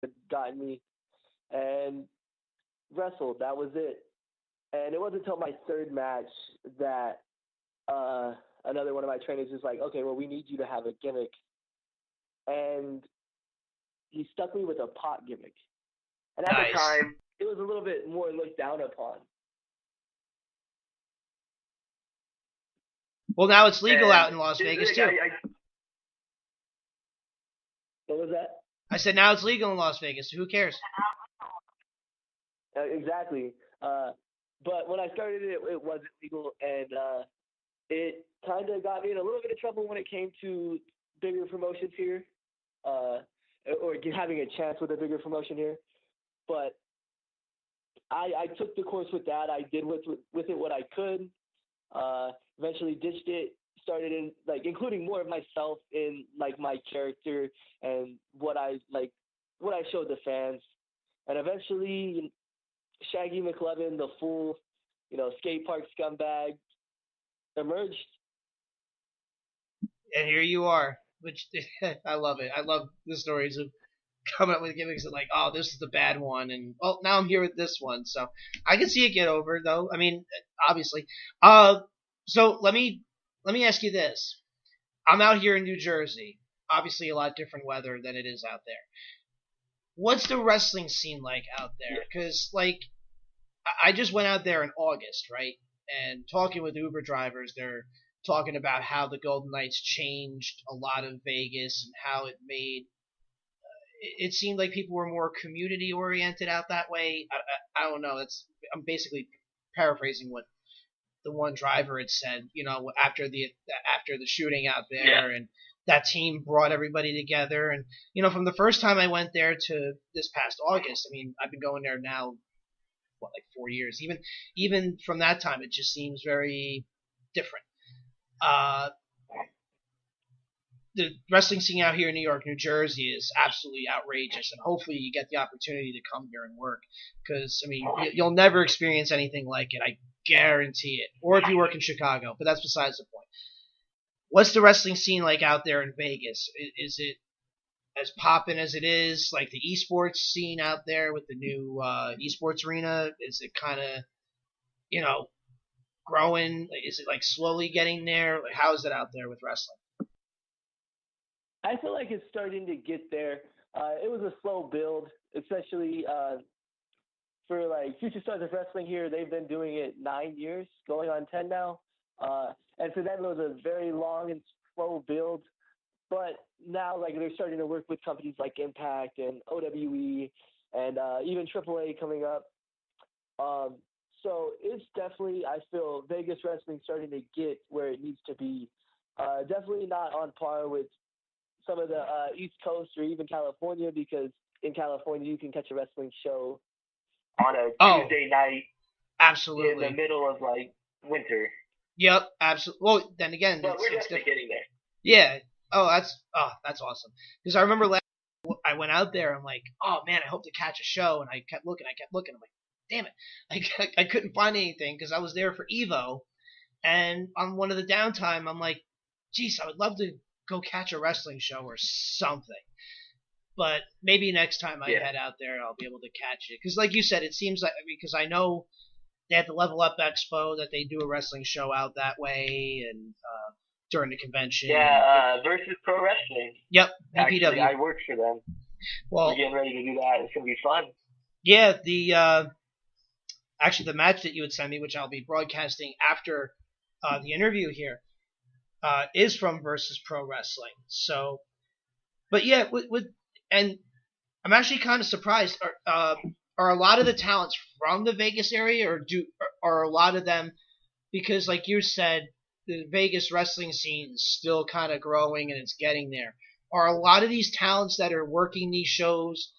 had gotten me, and wrestled. That was it. And it wasn't until my third match that another one of my trainers was like, okay, well, we need you to have a gimmick. And he stuck me with a pot gimmick. And at the Nice. time, it was a little bit more looked down upon. Well, now it's legal And out in Las Vegas like, too. what was that? I said now it's legal in Las Vegas. So who cares? Exactly. But when I started it, it wasn't legal, and it kind of got me in a little bit of trouble when it came to bigger promotions here, or having a chance with a bigger promotion here. But I took the course with that. I did with it what I could. Eventually ditched it. Started in like including more of myself in like my character and what I showed the fans. And eventually, Shaggy Mclovin, the full, skate park scumbag, emerged. And here you are. Which I love it. I love the stories of coming up with gimmicks that like, oh, this is the bad one, and well, now I'm here with this one. So I can see it get over though. I mean, obviously. So let me ask you this. I'm out here in New Jersey. Obviously, a lot different weather than it is out there. What's the wrestling scene like out there? Because like I just went out there in August, right? And talking with Uber drivers, they're talking about how the Golden Knights changed a lot of Vegas and how it made it seemed like people were more community oriented out that way. I don't know. I'm basically paraphrasing what the one driver had said. After the shooting out there, and that team brought everybody together. And from the first time I went there to this past August, I mean, I've been going there now, like 4 years. Even from that time, it just seems very different. Uh, the wrestling scene out here in New York, New Jersey is absolutely outrageous, and hopefully you get the opportunity to come here and work, because I mean you'll never experience anything like it. I guarantee it. Or if you work in Chicago, but that's besides the point. What's the wrestling scene like out there in Vegas? Is it as poppin' as it is, like the esports scene out there with the new esports arena? Is it kind of growing? Is it like slowly getting there? Like, how is it out there with wrestling? I feel like it's starting to get there. It was a slow build, especially for like Future Stars of Wrestling here. They've been doing it 9 years, going on 10 now. And for them, it was a very long and slow build. But now, like, they're starting to work with companies like Impact and OWE and even AAA coming up. So it's definitely, I feel, Vegas wrestling starting to get where it needs to be. Definitely not on par with some of the East Coast or even California, because in California you can catch a wrestling show on a Tuesday night, absolutely, in the middle of like winter. Yep, absolutely. Well, then again, but we're definitely getting there. Yeah. That's awesome. Because I remember I went out there. I'm like, oh man, I hope to catch a show, and I kept looking. I'm like, damn it, I couldn't find anything because I was there for Evo, and on one of the downtime, I'm like, geez, I would love to go catch a wrestling show or something. But maybe next time I head out there, I'll be able to catch it. Because like you said, it seems like, because I know they had the Level Up Expo that they do a wrestling show out that way, and during the convention. Yeah, Versus Pro Wrestling. Yep, VPW. Actually, I work for them. Well, we're getting ready to do that. It's gonna be fun. Yeah, the match that you would send me, which I'll be broadcasting after the interview here, is from Versus Pro Wrestling. So, but yeah, and I'm actually kind of surprised. Are a lot of the talents from the Vegas area, or are a lot of them, because like you said, the Vegas wrestling scene is still kind of growing and it's getting there. Are a lot of these talents that are working these shows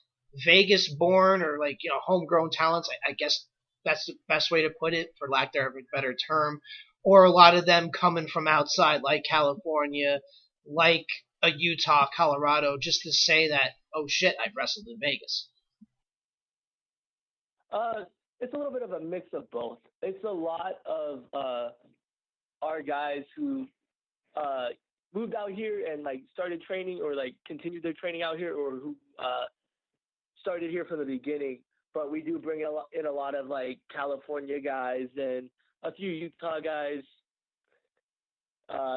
Vegas born, or like homegrown talents? I guess that's the best way to put it, for lack of a better term. Or a lot of them coming from outside, like California, like a Utah, Colorado, just to say that, oh shit, I've wrestled in Vegas. It's a little bit of a mix of both. It's a lot of our guys who moved out here and like started training, or like continued their training out here, or who started here from the beginning, but we do bring in a lot of like California guys and a few Utah guys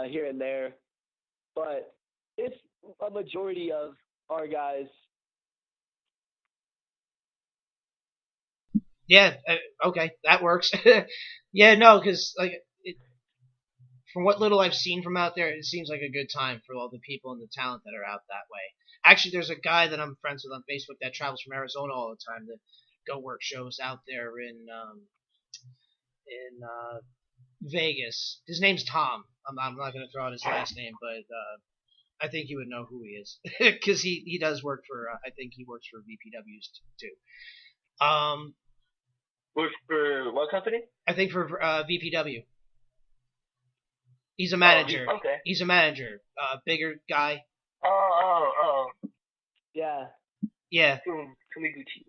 here and there. But it's a majority of our guys. Yeah, okay, that works. Yeah, no, because like from what little I've seen from out there, it seems like a good time for all the people and the talent that are out that way. Actually, there's a guy that I'm friends with on Facebook that travels from Arizona all the time to go work shows out there in Vegas. His name's Tom. I'm not going to throw out his last name, but I think you would know who he is because he does work for. I think he works for VPWs too. Works for what company? I think for VPW. He's a manager. Oh, okay. He's a manager. Bigger guy. Oh. Yeah. Yeah. Kumiguchi.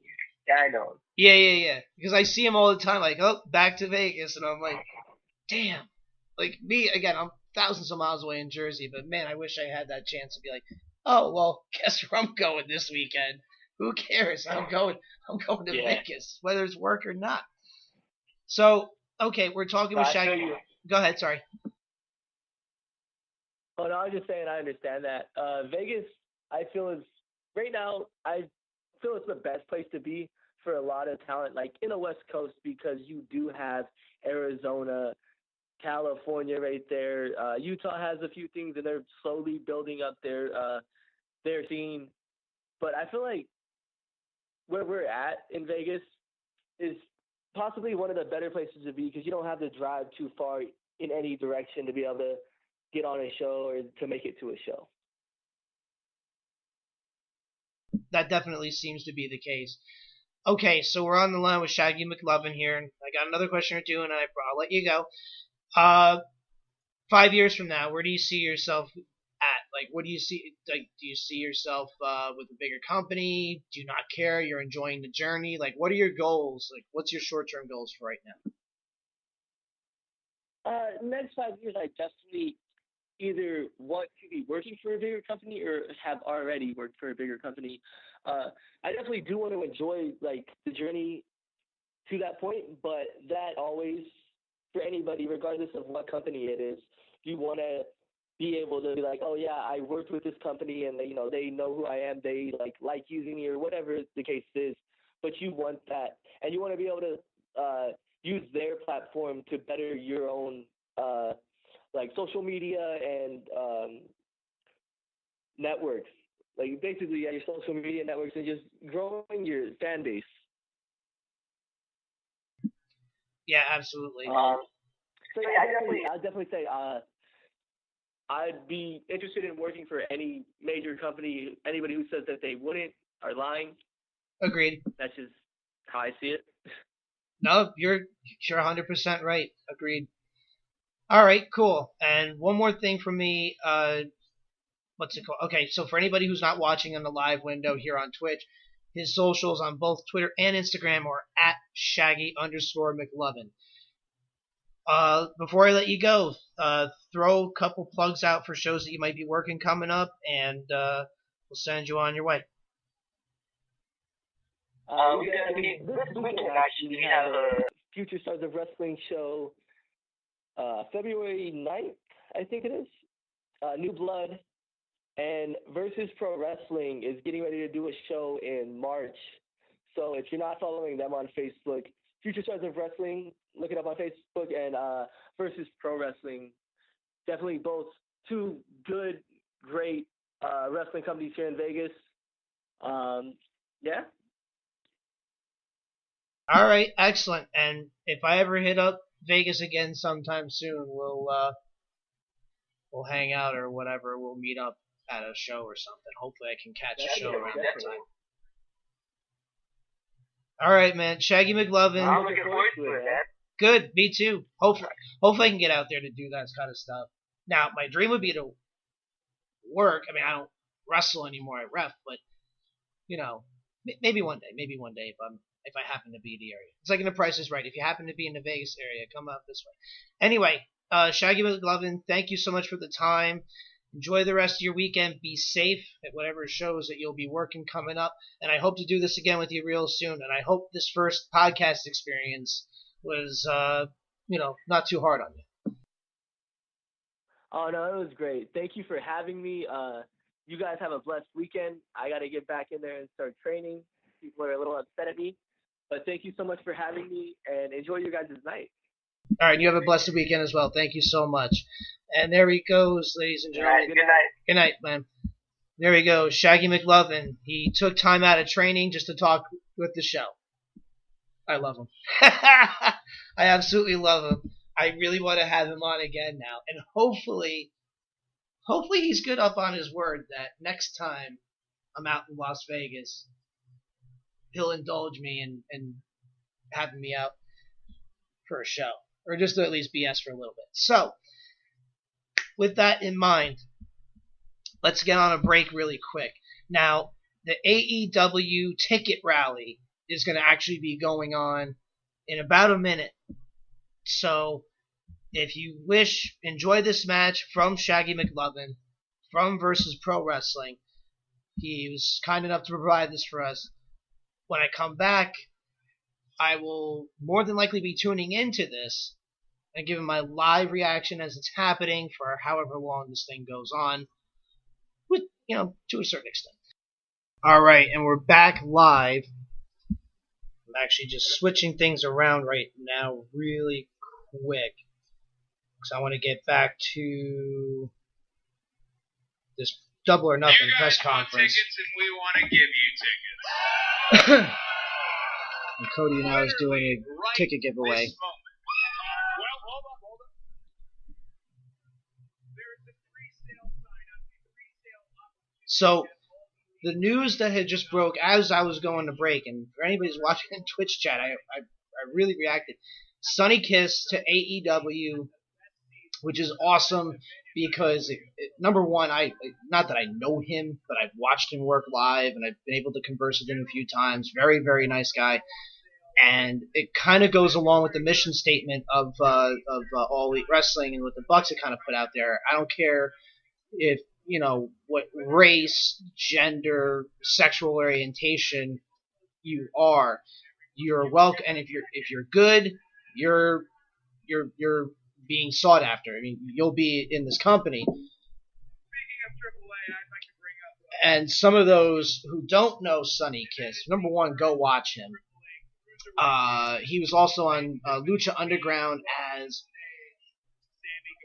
Yeah, I know him. Yeah. Because I see him all the time, like, oh, back to Vegas, and I'm like, damn. Like, me, again, I'm thousands of miles away in Jersey, but man, I wish I had that chance to be like, oh, well, guess where I'm going this weekend? Who cares? I'm going to Vegas, whether it's work or not. So, okay, we're talking with Shaggy. Go ahead, sorry. Oh, no, I was just saying I understand that. Vegas, I feel is, right now, I feel it's the best place to be for a lot of talent, like in the West Coast, because you do have Arizona, California right there. Utah has a few things, and they're slowly building up their scene. But I feel like where we're at in Vegas is possibly one of the better places to be because you don't have to drive too far in any direction to be able to get on a show or to make it to a show. That definitely seems to be the case. Okay, so we're on the line with Shaggy Mclovin here, and I got another question or two, and I'll let you go. 5 years from now, where do you see yourself at? Like, what do you see? Like, do you see yourself with a bigger company? Do you not care? You're enjoying the journey? Like, what are your goals? Like, what's your short-term goals for right now? Next 5 years, I definitely either want to be working for a bigger company or have already worked for a bigger company. I definitely do want to enjoy like the journey to that point, but that always, for anybody, regardless of what company it is, you want to be able to be like, oh yeah, I worked with this company and they know who I am, they like using me or whatever the case is, but you want that, and you want to be able to use their platform to better your own like social media and networks. Like basically, your social media networks and just growing your fan base. Yeah, absolutely. So yeah, I'd definitely say I'd be interested in working for any major company. Anybody who says that they wouldn't are lying. Agreed. That's just how I see it. No, you're 100% right. Agreed. All right, cool. And one more thing from me. What's it called? Okay, so for anybody who's not watching on the live window here on Twitch, his socials on both Twitter and Instagram are at Shaggy_McLovin. Before I let you go, throw a couple plugs out for shows that you might be working coming up, and we'll send you on your way. This weekend, actually, we have a Future Stars of Wrestling show February 9th, I think it is. New Blood and Versus Pro Wrestling is getting ready to do a show in March. So if you're not following them on Facebook, Future Stars of Wrestling, look it up on Facebook, and Versus Pro Wrestling. Definitely both two good, great wrestling companies here in Vegas. Yeah. All right, excellent. And if I ever hit up Vegas again sometime soon, we'll hang out or whatever. We'll meet up at a show or something. Hopefully, I can catch a show around that time. All right, man. Shaggy Mclovin. I'm looking forward to it, man. Good, me too. Hopefully I can get out there to do that kind of stuff. Now, my dream would be to work. I mean, I don't wrestle anymore. I ref, but maybe one day. Maybe one day if I happen to be in the area. It's like in The Price is Right. If you happen to be in the Vegas area, come out this way. Anyway, Shaggy Mclovin, thank you so much for the time. Enjoy the rest of your weekend. Be safe at whatever shows that you'll be working coming up. And I hope to do this again with you real soon. And I hope this first podcast experience was, not too hard on you. Oh, no, it was great. Thank you for having me. You guys have a blessed weekend. I got to get back in there and start training. People are a little upset at me. But thank you so much for having me, and enjoy your guys' night. All right, you have a blessed weekend as well. Thank you so much. And there he goes, ladies and gentlemen. Good night. Good night, man. There he goes, Shaggy Mclovin. He took time out of training just to talk with the show. I love him. I absolutely love him. I really want to have him on again now. And hopefully he's good up on his word that next time I'm out in Las Vegas, he'll indulge me in having me out for a show. Or just to at least BS for a little bit. So, with that in mind, let's get on a break really quick. Now, the AEW ticket rally is going to actually be going on in about a minute. So, if you wish, enjoy this match from Shaggy Mclovin from Versus Pro Wrestling. He was kind enough to provide this for us. When I come back, I will more than likely be tuning into this and giving my live reaction as it's happening for however long this thing goes on, with, to a certain extent. Alright, and we're back live. I'm actually just switching things around right now really quick, because I want to get back to this Double or Nothing press conference. Tickets and we want to give you tickets. And Cody now is doing a ticket giveaway. Well, hold on. There's a pre-sale sign up. So, the news that had just broke as I was going to break, and for anybody who's watching in Twitch chat, I really reacted. Sonny Kiss to AEW, which is awesome because, number one, not that I know him, but I've watched him work live, and I've been able to converse with him a few times. Very, very nice guy. And it kind of goes along with the mission statement of All Elite Wrestling and what the Bucks have kind of put out there. I don't care if, what race, gender, sexual orientation you are. You're welcome, and if you're good, you're being sought after. I mean, you'll be in this company. Speaking of AAA, I'd like to bring up... And some of those who don't know Sonny Kiss, number one, go watch him. He was also on Lucha Underground as...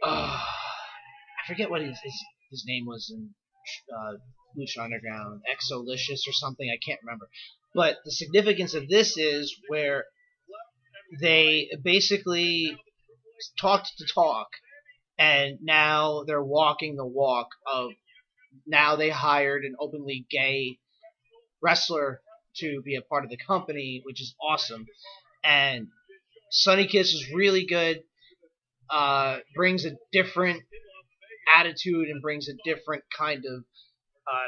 I forget what his name was in Lucha Underground. Exolicious or something, I can't remember. But the significance of this is where they basically talked the talk, and now they're walking the walk of, now they hired an openly gay wrestler to be a part of the company, which is awesome. And Sonny Kiss is really good, brings a different attitude and brings a different kind of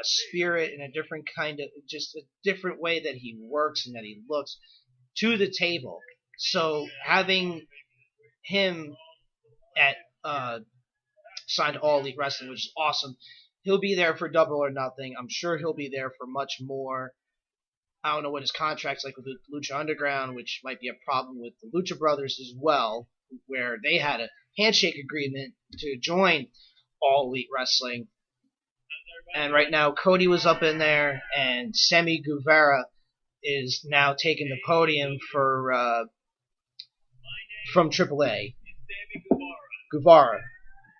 spirit and a different kind of, just a different way that he works and that he looks to the table. So having him at signed to All Elite Wrestling, which is awesome. He'll be there for Double or Nothing. I'm sure he'll be there for much more. I don't know what his contract's like with Lucha Underground, which might be a problem with the Lucha Brothers as well, where they had a handshake agreement to join All Elite Wrestling. And right now, Cody was up in there, and Sammy Guevara is now taking the podium for from AAA. Guevara.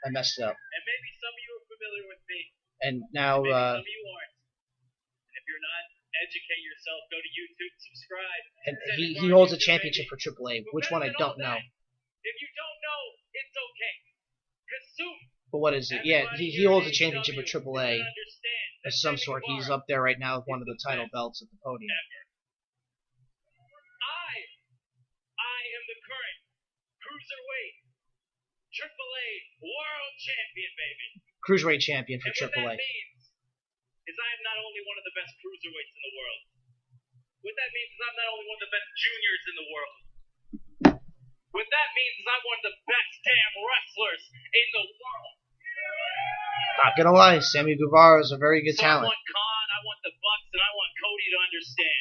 I messed it up. And maybe some of you are familiar with me. And now, maybe some of you aren't. And if you're not, educate yourself. Go to YouTube, subscribe. And he holds a championship for AAA. Which one I don't know. If you don't know, it's okay. Because soon. But what is it? Yeah, he holds a championship for AAA of some sort. He's up there right now with one of the title belts at the podium. I am the current Cruiserweight AAA World Champion, baby. Cruiserweight champion for AAA. What that means is I am not only one of the best cruiserweights in the world. What that means is I'm not only one of the best juniors in the world. What that means is I'm one of the best damn wrestlers in the world. Not gonna lie, Sammy Guevara is a very good So talent. I want Khan, I want the Bucks, and I want Cody to understand.